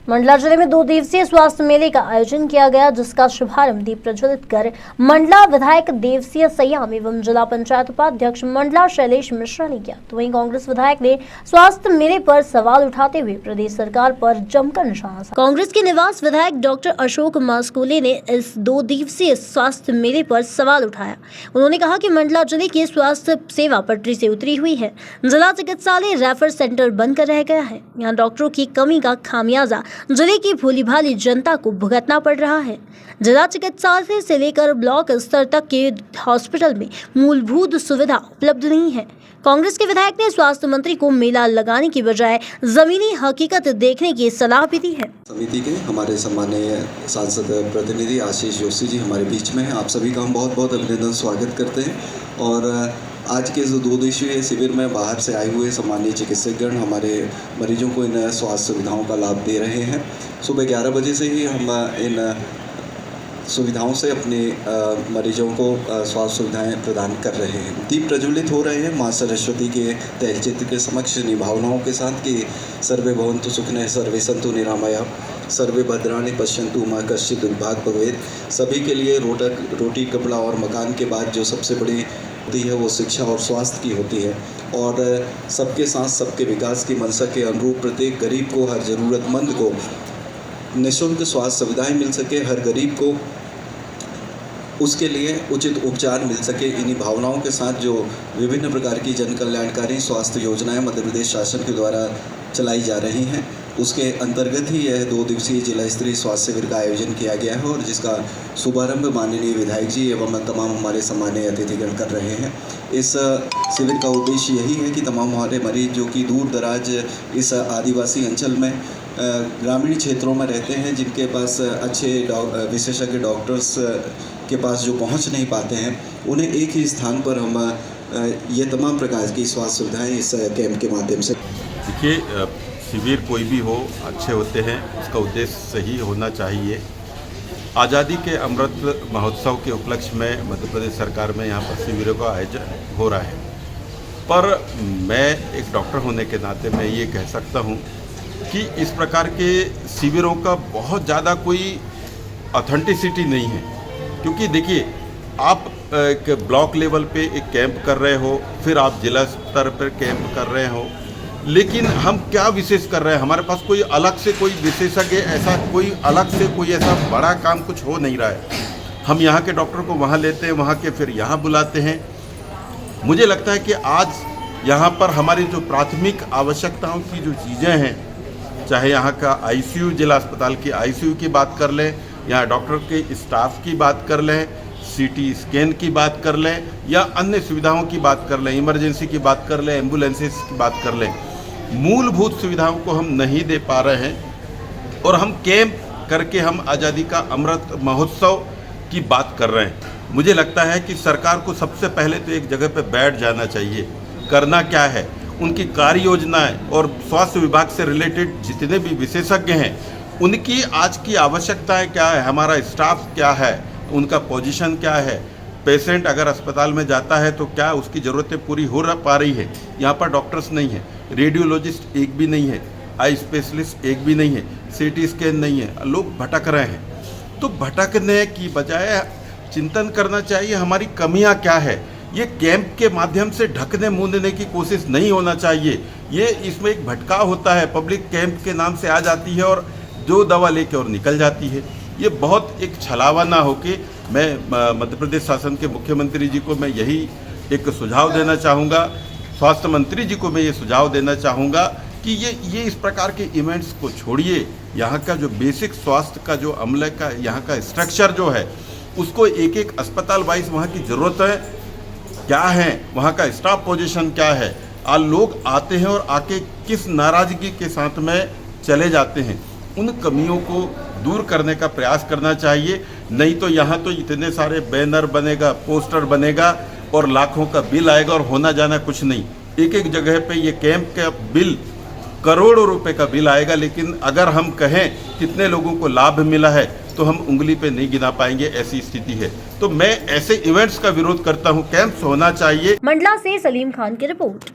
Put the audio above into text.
मंडला जिले में 2 दिवसीय स्वास्थ्य मेले का आयोजन किया गया, जिसका शुभारंभ दीप प्रज्वलित कर मंडला विधायक देवसिंह सयाम एवं जिला पंचायत उपाध्यक्ष मंडला शैलेश मिश्रा ने किया। तो वहीं कांग्रेस विधायक ने स्वास्थ्य मेले पर सवाल उठाते हुए प्रदेश सरकार पर जमकर निशाना साधा। कांग्रेस के निवास विधायक डॉक्टर अशोक मास्कोले ने इस 2 दिवसीय स्वास्थ्य मेले पर सवाल उठाया। उन्होंने कहा कि मंडला जिले की स्वास्थ्य सेवा पटरी से उतरी हुई है। जिला चिकित्सालय रेफर सेंटर बनकर रह गया है। यहाँ डॉक्टरों की कमी का खामियाजा जिले की भोली भाली जनता को भुगतना पड़ रहा है। जिला चिकित्सालय से लेकर ब्लॉक स्तर तक के हॉस्पिटल में मूलभूत सुविधा उपलब्ध नहीं है। कांग्रेस के विधायक ने स्वास्थ्य मंत्री को मेला लगाने की बजाय जमीनी हकीकत देखने की सलाह भी दी है। समिति के हमारे सम्मानीय सांसद प्रतिनिधि आशीष जोशी जी हमारे बीच में हैं। आप सभी का हम बहुत बहुत अभिनंदन स्वागत करते हैं। और आज के जो 2 दिवसीय शिविर में बाहर से आए हुए सम्मानीय चिकित्सकगण हमारे मरीजों को इन स्वास्थ्य सुविधाओं का लाभ दे रहे हैं। सुबह 11 बजे से ही हम इन सुविधाओं से अपने मरीजों को स्वास्थ्य सुविधाएं प्रदान कर रहे हैं। दीप प्रज्वलित हो रहे हैं माँ सरस्वती के तैलचित्र के समक्ष इन्हीं भावनाओं के साथ कि सर्वे भवन्तु सुखिनः सर्वे सन्तु निरामयाः सर्वे भद्राणि पश्यन्तु मा कश्चित् दुर्भाग् भवेत्। सभी के लिए रोटी कपड़ा और मकान के बाद जो सबसे बड़ी होती है वो शिक्षा और स्वास्थ्य की होती है। और सबके साथ सबके विकास की मंशा के अनुरूप प्रत्येक गरीब को, हर ज़रूरतमंद को निःशुल्क स्वास्थ्य सुविधाएं मिल सके, हर गरीब को उसके लिए उचित उपचार मिल सके। इन्हीं भावनाओं के साथ जो विभिन्न प्रकार की जन कल्याणकारी स्वास्थ्य योजनाएं मध्य प्रदेश शासन के द्वारा चलाई जा रही हैं, उसके अंतर्गत ही यह 2 दिवसीय जिला स्तरीय स्वास्थ्य शिविर का आयोजन किया गया है। और जिसका शुभारंभ माननीय विधायक जी एवं तमाम हमारे सम्मानीय अतिथिगण कर रहे हैं। इस शिविर का उद्देश्य यही है कि तमाम हमारे मरीज जो कि दूर दराज इस आदिवासी अंचल में ग्रामीण क्षेत्रों में रहते हैं, जिनके पास अच्छे विशेषज्ञ डॉक्टर्स के पास जो पहुंच नहीं पाते हैं, उन्हें एक ही स्थान पर हम ये तमाम प्रकार की स्वास्थ्य सुविधाएं इस कैंप के माध्यम से। देखिए, शिविर कोई भी हो अच्छे होते हैं, उसका उद्देश्य सही होना चाहिए। आज़ादी के अमृत महोत्सव के उपलक्ष्य में मध्य प्रदेश सरकार में यहाँ पर शिविरों का आयोजन हो रहा है। पर मैं एक डॉक्टर होने के नाते मैं ये कह सकता हूँ कि इस प्रकार के शिविरों का बहुत ज़्यादा कोई ऑथेंटिसिटी नहीं है। क्योंकि देखिए, आप एक ब्लॉक लेवल पे एक कैंप कर रहे हो, फिर आप जिला स्तर पर कैंप कर रहे हो, लेकिन हम क्या विशेष कर रहे हैं? हमारे पास कोई अलग से कोई विशेषज्ञ ऐसा कोई अलग से कोई ऐसा बड़ा काम कुछ हो नहीं रहा है। हम यहाँ के डॉक्टर को वहाँ लेते हैं, वहाँ के फिर यहाँ बुलाते हैं। मुझे लगता है कि आज यहाँ पर हमारी जो प्राथमिक आवश्यकताओं की जो चीज़ें हैं, चाहे यहाँ का आईसीयू, जिला अस्पताल की आईसीयू की बात कर लें, यहाँ डॉक्टर के स्टाफ की बात कर लें, सीटी स्कैन की बात कर लें, या अन्य सुविधाओं की बात कर लें, इमरजेंसी की बात कर लें, एम्बुलेंसेस की बात कर लें, मूलभूत सुविधाओं को हम नहीं दे पा रहे हैं। और हम कैंप करके हम आज़ादी का अमृत महोत्सव की बात कर रहे हैं। मुझे लगता है कि सरकार को सबसे पहले तो एक जगह पर बैठ जाना चाहिए। करना क्या है, उनकी कार्य योजनाएं और स्वास्थ्य विभाग से रिलेटेड जितने भी विशेषज्ञ हैं, उनकी आज की आवश्यकताएं क्या है, हमारा स्टाफ क्या है, उनका पोजीशन क्या है, पेशेंट अगर अस्पताल में जाता है तो क्या उसकी ज़रूरतें पूरी हो पा रही है। यहाँ पर डॉक्टर्स नहीं है, रेडियोलॉजिस्ट एक भी नहीं है, आई स्पेशलिस्ट एक भी नहीं है, सीटी स्कैन नहीं है, लोग भटक रहे हैं। तो भटकने की बजाय चिंतन करना चाहिए हमारी कमियाँ क्या है। ये कैंप के माध्यम से ढकने मूंदने की कोशिश नहीं होना चाहिए। ये इसमें एक भटकाव होता है, पब्लिक कैंप के नाम से आ जाती है और जो दवा लेके और निकल जाती है। ये बहुत एक छलावा ना होके मैं मध्य प्रदेश शासन के मुख्यमंत्री जी को मैं यही एक सुझाव देना चाहूँगा, स्वास्थ्य मंत्री जी को मैं ये सुझाव देना चाहूँगा कि ये इस प्रकार के इवेंट्स को छोड़िए। यहाँ का जो बेसिक स्वास्थ्य का जो अमले का यहाँ का स्ट्रक्चर जो है, उसको एक एक अस्पताल वाइज वहाँ की ज़रूरत है क्या है, वहाँ का स्टाफ पोजीशन क्या है, लोग आते हैं और आके किस नाराज़गी के साथ में चले जाते हैं, उन कमियों को दूर करने का प्रयास करना चाहिए। नहीं तो यहाँ तो इतने सारे बैनर बनेगा, पोस्टर बनेगा और लाखों का बिल आएगा और होना जाना कुछ नहीं। एक एक जगह पे ये कैंप का बिल करोड़ों रुपए का बिल आएगा, लेकिन अगर हम कहें कितने लोगों को लाभ मिला है तो हम उंगली पे नहीं गिना पाएंगे, ऐसी स्थिति है। तो मैं ऐसे इवेंट्स का विरोध करता हूँ, कैंप्स होना चाहिए। मंडला से सलीम खान की रिपोर्ट।